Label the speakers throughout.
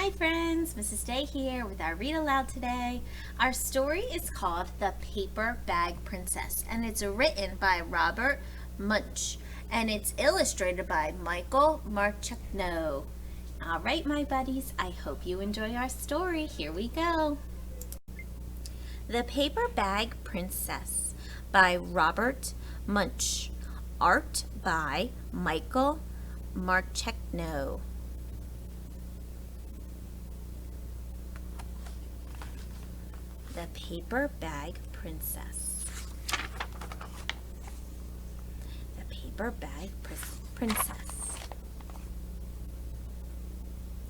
Speaker 1: Hi friends, Mrs. Day here with our Read Aloud today. Our story is called The Paper Bag Princess and it's written by Robert Munch and it's illustrated by Michael Marchukno. All right, my buddies, I hope you enjoy our story. Here we go. The Paper Bag Princess by Robert Munch. Art by Michael Marchukno. The Paper Bag Princess. The Paper Bag Princess.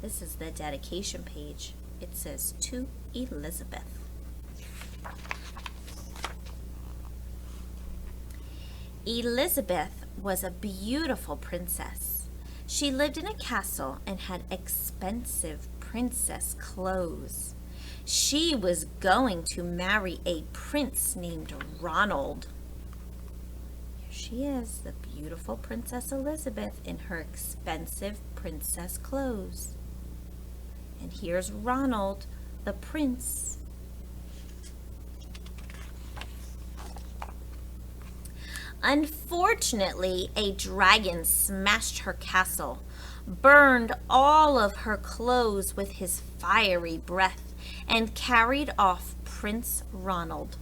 Speaker 1: This is the dedication page. It says, "To Elizabeth." Elizabeth was a beautiful princess. She lived in a castle and had expensive princess clothes. She was going to marry a prince named Ronald. Here she is, the beautiful Princess Elizabeth in her expensive princess clothes. And here's Ronald, the prince. Unfortunately, a dragon smashed her castle, burned all of her clothes with his fiery breath, and carried off Prince Ronald.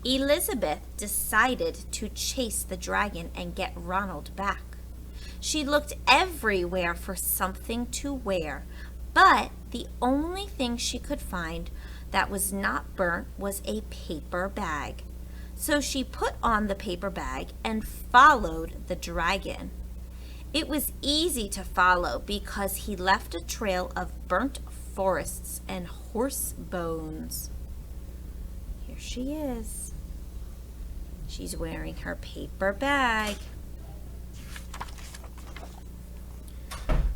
Speaker 1: Elizabeth decided to chase the dragon and get Ronald back. She looked everywhere for something to wear, but the only thing she could find that was not burnt was a paper bag. So she put on the paper bag and followed the dragon. It was easy to follow because he left a trail of burnt forests and horse bones. Here she is. She's wearing her paper bag.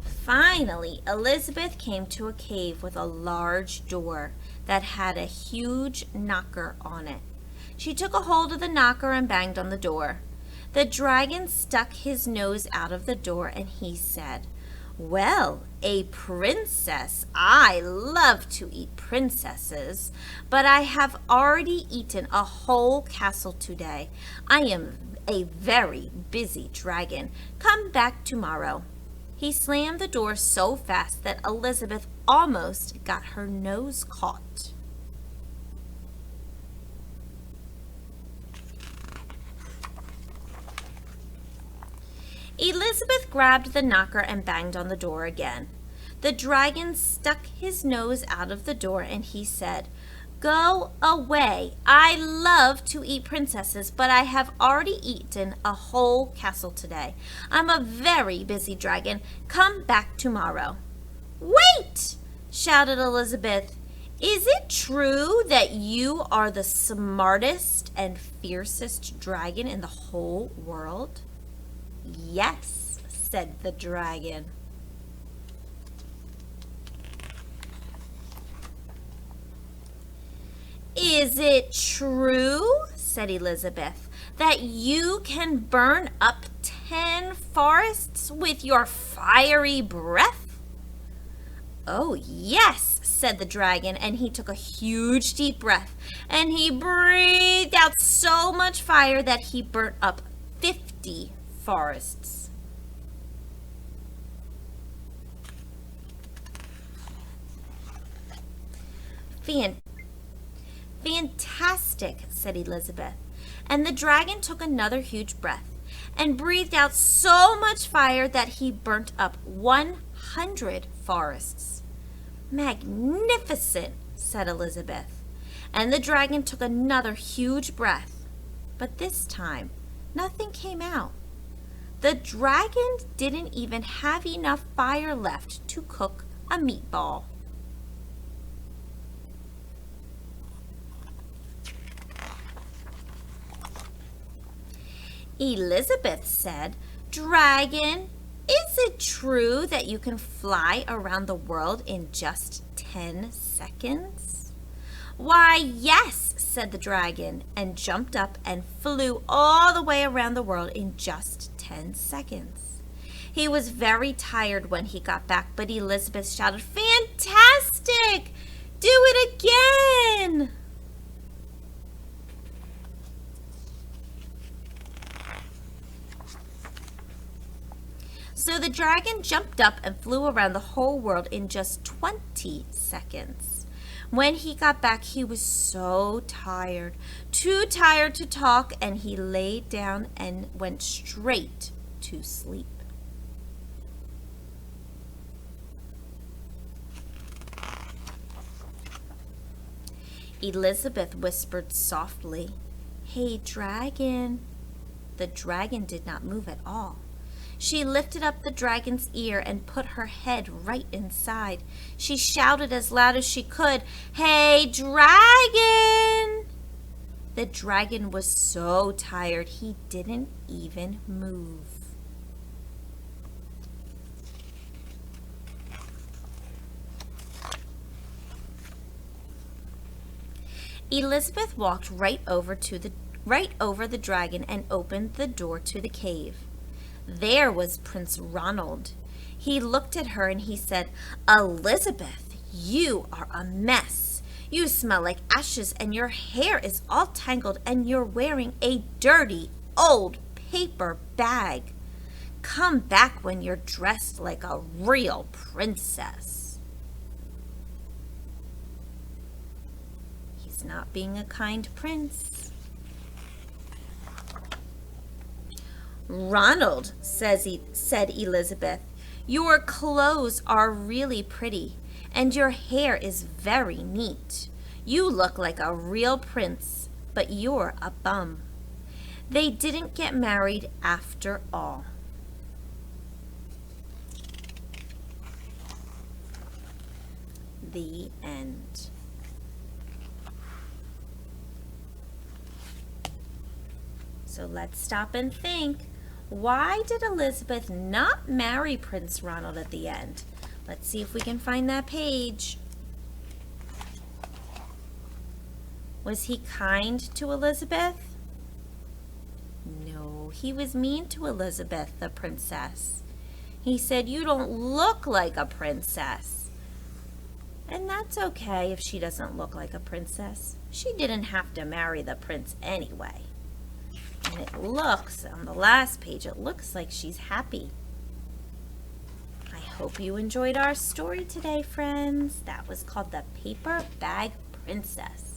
Speaker 1: Finally, Elizabeth came to a cave with a large door that had a huge knocker on it. She took a hold of the knocker and banged on the door. The dragon stuck his nose out of the door and he said, "Well, a princess. I love to eat princesses, but I have already eaten a whole castle today. I am a very busy dragon. Come back tomorrow." He slammed the door so fast that Elizabeth almost got her nose caught. Elizabeth grabbed the knocker and banged on the door again. The dragon stuck his nose out of the door and he said, "Go away. I love to eat princesses, but I have already eaten a whole castle today. I'm a very busy dragon. Come back tomorrow." "Wait!" shouted Elizabeth. "Is it true that you are the smartest and fiercest dragon in the whole world?" "Yes," said the dragon. "Is it true," said Elizabeth, "that you can burn up 10 forests with your fiery breath?" "Oh, yes," said the dragon, and he took a huge deep breath, and he breathed out so much fire that he burnt up 50 forests. Fantastic, said Elizabeth. And the dragon took another huge breath and breathed out so much fire that he burnt up 100 forests. Magnificent, said Elizabeth. And the dragon took another huge breath. But this time, nothing came out. The dragon didn't even have enough fire left to cook a meatball. Elizabeth said, "Dragon, is it true that you can fly around the world in just 10 seconds?" "Why, yes," said the dragon, and jumped up and flew all the way around the world in just 10 seconds. He was very tired when he got back, but Elizabeth shouted, "Fantastic! Do it again!" So the dragon jumped up and flew around the whole world in just 20 seconds. When he got back, he was so tired, too tired to talk, and he lay down and went straight to sleep. Elizabeth whispered softly, "Hey, dragon." The dragon did not move at all. She lifted up the dragon's ear and put her head right inside. She shouted as loud as she could, "Hey, dragon!" The dragon was so tired he didn't even move. Elizabeth walked right over the dragon and opened the door to the cave. There was Prince Ronald. He looked at her and he said, "Elizabeth, you are a mess. You smell like ashes and your hair is all tangled and you're wearing a dirty old paper bag. Come back when you're dressed like a real princess." He's not being a kind prince. "Ronald," said Elizabeth, "your clothes are really pretty, and your hair is very neat. You look like a real prince, but you're a bum." They didn't get married after all. The end. So let's stop and think. Why did Elizabeth not marry Prince Ronald at the end? Let's see if we can find that page. Was he kind to Elizabeth? No, he was mean to Elizabeth, the princess. He said, "You don't look like a princess." And that's okay if she doesn't look like a princess. She didn't have to marry the prince anyway. And it looks, on the last page, it looks like she's happy. I hope you enjoyed our story today, friends. That was called The Paper Bag Princess.